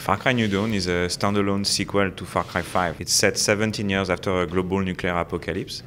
Far Cry New Dawn is a standalone sequel to Far Cry 5. It's set 17 years after a global nuclear apocalypse.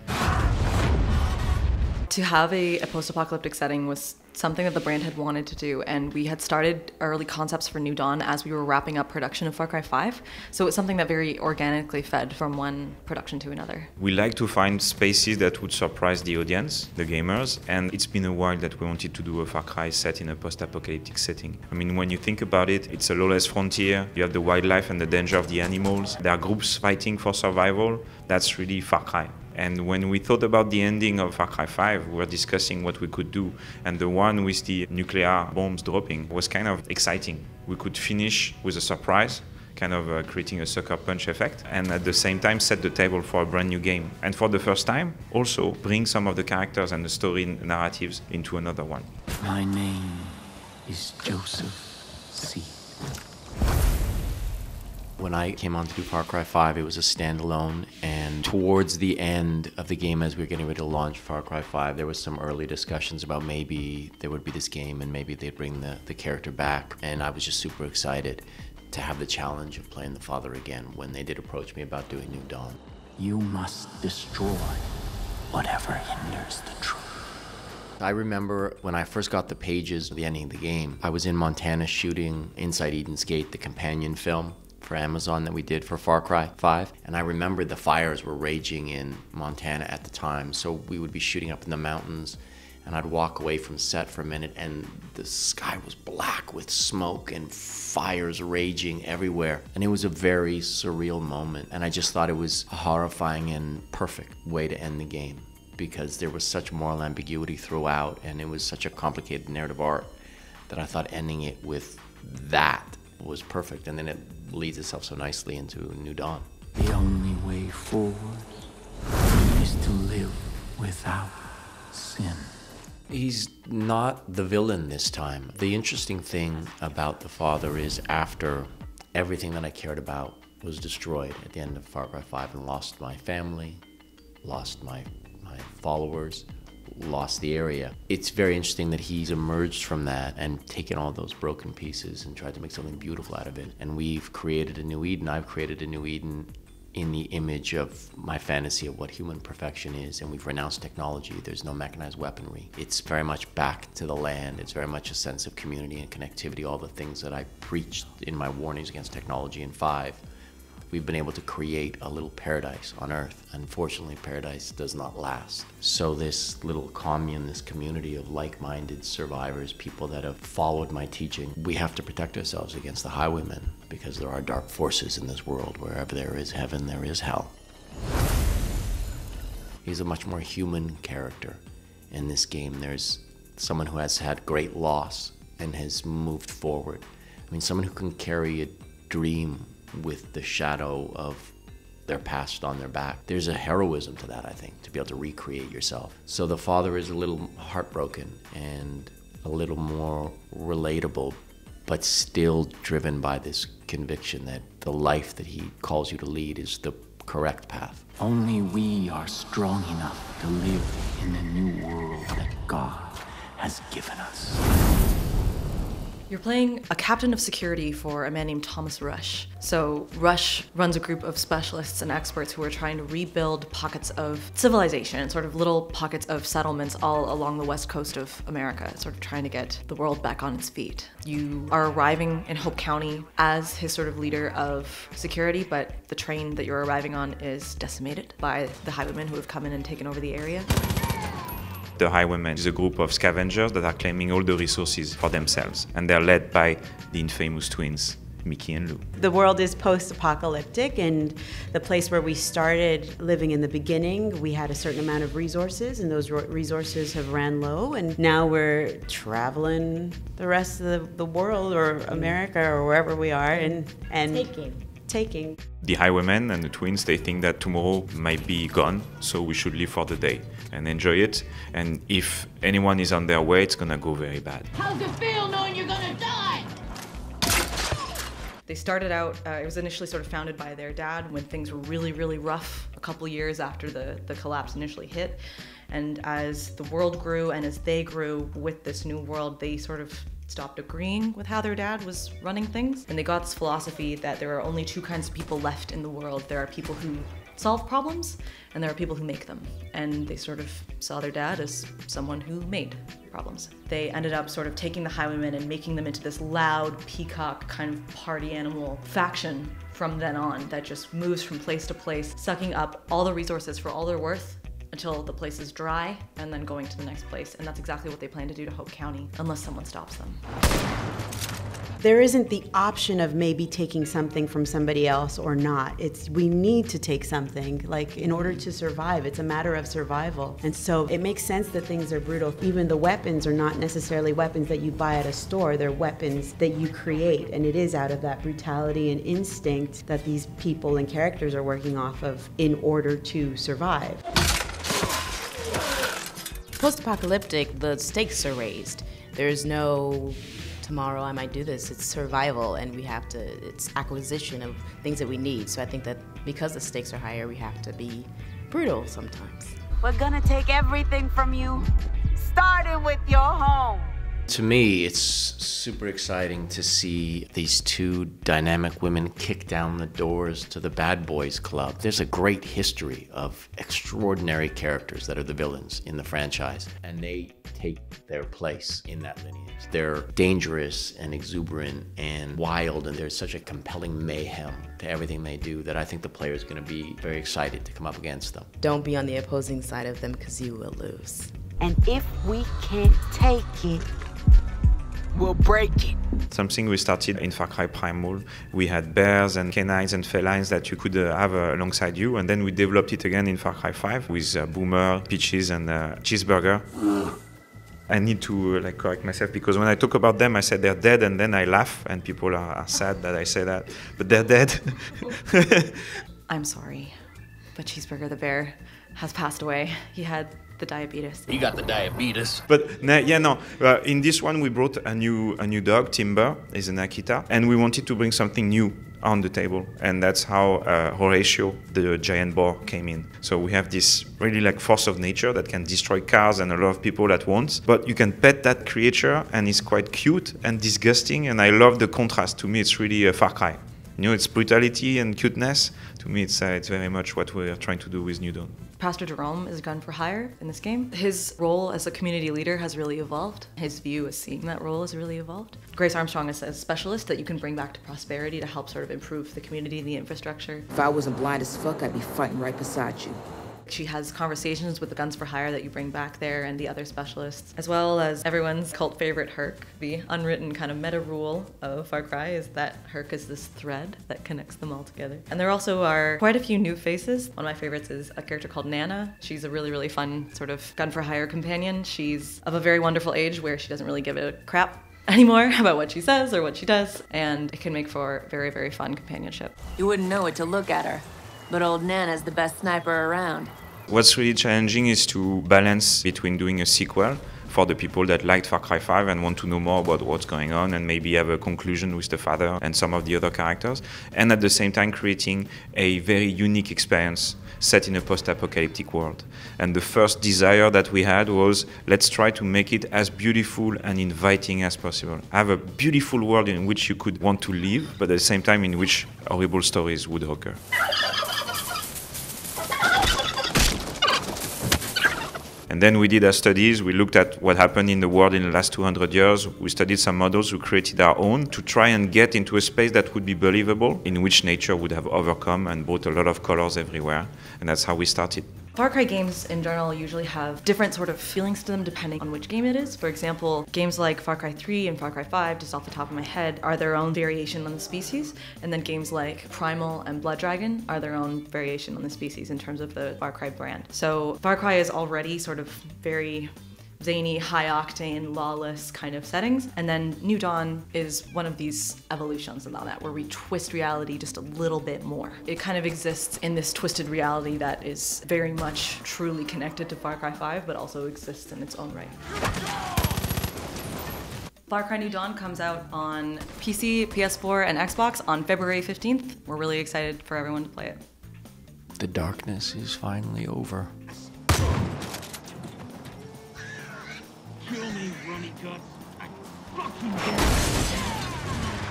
To have a post-apocalyptic setting was something that the brand had wanted to do, and we had started early concepts for New Dawn as we were wrapping up production of Far Cry 5, so it's something that very organically fed from one production to another. We like to find spaces that would surprise the audience, the gamers, and it's been a while that we wanted to do a Far Cry set in a post-apocalyptic setting. I mean, when you think about it, it's a lawless frontier, you have the wildlife and the danger of the animals, there are groups fighting for survival. That's really Far Cry. And when we thought about the ending of Far Cry 5, we were discussing what we could do. And the one with the nuclear bombs dropping was kind of exciting. We could finish with a surprise, kind of creating a sucker punch effect, and at the same time set the table for a brand new game. And for the first time, also bring some of the characters and the story narratives into another one. My name is Joseph C. When I came on to do Far Cry 5, it was a standalone, and towards the end of the game, as we were getting ready to launch Far Cry 5, there was some early discussions about maybe there would be this game and maybe they'd bring the character back, and I was just super excited to have the challenge of playing the father again when they did approach me about doing New Dawn. You must destroy whatever hinders the truth. I remember when I first got the pages of the ending of the game, I was in Montana shooting Inside Eden's Gate, the companion film for Amazon that we did for Far Cry 5. And I remember the fires were raging in Montana at the time, so we would be shooting up in the mountains, and I'd walk away from set for a minute and the sky was black with smoke and fires raging everywhere. And it was a very surreal moment, and I just thought it was a horrifying and perfect way to end the game, because there was such moral ambiguity throughout and it was such a complicated narrative arc that I thought ending it with that was perfect, and then it leads itself so nicely into New Dawn. The only way forward is to live without sin. He's not the villain this time. The interesting thing about the father is after everything that I cared about was destroyed at the end of Far Cry 5 and lost my family, lost my followers, lost the area. It's very interesting that he's emerged from that and taken all those broken pieces and tried to make something beautiful out of it. And we've created a new Eden. I've created a new Eden in the image of my fantasy of what human perfection is, and we've renounced technology. There's no mechanized weaponry. It's very much back to the land. It's very much a sense of community and connectivity, all the things that I preached in my warnings against technology in 5. We've been able to create a little paradise on Earth. Unfortunately, paradise does not last. So this little commune, this community of like-minded survivors, people that have followed my teaching, we have to protect ourselves against the highwaymen, because there are dark forces in this world. Wherever there is heaven, there is hell. He's a much more human character in this game. There's someone who has had great loss and has moved forward. I mean, someone who can carry a dream with the shadow of their past on their back. There's a heroism to that, I think, to be able to recreate yourself. So the father is a little heartbroken and a little more relatable, but still driven by this conviction that the life that he calls you to lead is the correct path. Only we are strong enough to live in the new world that God has given us. You're playing a captain of security for a man named Thomas Rush. So Rush runs a group of specialists and experts who are trying to rebuild pockets of civilization, sort of little pockets of settlements all along the west coast of America, sort of trying to get the world back on its feet. You are arriving in Hope County as his sort of leader of security, but the train that you're arriving on is decimated by the highwaymen who have come in and taken over the area. The Highwaymen is a group of scavengers that are claiming all the resources for themselves, and they're led by the infamous twins, Mickey and Lou. The world is post-apocalyptic, and the place where we started living in the beginning, we had a certain amount of resources, and those resources have ran low, and now we're traveling the rest of the world, or America, or wherever we are, and taking. The Highwaymen and the twins, they think that tomorrow might be gone, so we should live for the day and enjoy it. And if anyone is on their way, it's gonna go very bad. How's it feel knowing you're gonna die? They started out, it was initially sort of founded by their dad when things were really, really rough a couple years after the collapse initially hit. And as the world grew and as they grew with this new world, they sort of stopped agreeing with how their dad was running things. And they got this philosophy that there are only two kinds of people left in the world. There are people who solve problems, and there are people who make them. And they sort of saw their dad as someone who made problems. They ended up sort of taking the Highwaymen and making them into this loud peacock kind of party animal faction from then on that just moves from place to place, sucking up all the resources for all they're worth until the place is dry, and then going to the next place. And that's exactly what they plan to do to Hope County, unless someone stops them. There isn't the option of maybe taking something from somebody else or not. We need to take something, like in order to survive. It's a matter of survival. And so it makes sense that things are brutal. Even the weapons are not necessarily weapons that you buy at a store. They're weapons that you create. And it is out of that brutality and instinct that these people and characters are working off of in order to survive. Post-apocalyptic, the stakes are raised. There's no tomorrow I might do this. It's survival, and it's acquisition of things that we need. So I think that because the stakes are higher, we have to be brutal sometimes. We're gonna take everything from you, starting with your home. To me, it's super exciting to see these two dynamic women kick down the doors to the Bad Boys Club. There's a great history of extraordinary characters that are the villains in the franchise, and they take their place in that lineage. They're dangerous and exuberant and wild, and there's such a compelling mayhem to everything they do that I think the player is going to be very excited to come up against them. Don't be on the opposing side of them, because you will lose. And if we can't take it, we'll break it. Something we started in Far Cry Primal. We had bears and canines and felines that you could have alongside you, and then we developed it again in Far Cry 5 with Boomer, Peaches, and Cheeseburger. I need to correct myself, because when I talk about them, I said they're dead, and then I laugh, and people are sad that I say that, but they're dead. I'm sorry, but Cheeseburger the bear has passed away. He had the diabetes. He got the diabetes. But yeah, no. In this one, we brought a new dog, Timber, is an Akita, and we wanted to bring something new on the table, and that's how Horatio, the giant boar, came in. So we have this really force of nature that can destroy cars and a lot of people at once, but you can pet that creature, and it's quite cute and disgusting, and I love the contrast. To me, it's really a Far Cry. It's brutality and cuteness. To me, it's very much what we're trying to do with New Dawn. Pastor Jerome is a gun for hire in this game. His role as a community leader has really evolved. His view of seeing that role has really evolved. Grace Armstrong is a specialist that you can bring back to Prosperity to help sort of improve the community and the infrastructure. If I wasn't blind as fuck, I'd be fighting right beside you. She has conversations with the Guns for Hire that you bring back there and the other specialists, as well as everyone's cult favorite Herc. The unwritten kind of meta rule of Far Cry is that Herc is this thread that connects them all together. And there also are quite a few new faces. One of my favorites is a character called Nana. She's a really, really fun sort of Gun for Hire companion. She's of a very wonderful age where she doesn't really give a crap anymore about what she says or what she does, and it can make for very, very fun companionship. You wouldn't know it to look at her, but old Nana's the best sniper around. What's really challenging is to balance between doing a sequel for the people that liked Far Cry 5 and want to know more about what's going on and maybe have a conclusion with the father and some of the other characters, and at the same time creating a very unique experience set in a post-apocalyptic world. And the first desire that we had was, let's try to make it as beautiful and inviting as possible. Have a beautiful world in which you could want to live, but at the same time in which horrible stories would occur. And then we did our studies, we looked at what happened in the world in the last 200 years, we studied some models, we created our own to try and get into a space that would be believable, in which nature would have overcome and brought a lot of colors everywhere, and that's how we started. Far Cry games in general usually have different sort of feelings to them depending on which game it is. For example, games like Far Cry 3 and Far Cry 5, just off the top of my head, are their own variation on the species. And then games like Primal and Blood Dragon are their own variation on the species in terms of the Far Cry brand. So Far Cry is already sort of very zany, high-octane, lawless kind of settings. And then New Dawn is one of these evolutions on that, where we twist reality just a little bit more. It kind of exists in this twisted reality that is very much truly connected to Far Cry 5, but also exists in its own right. Far Cry New Dawn comes out on PC, PS4, and Xbox on February 15th. We're really excited for everyone to play it. The darkness is finally over. Kill me, runny guts. I fucking dare.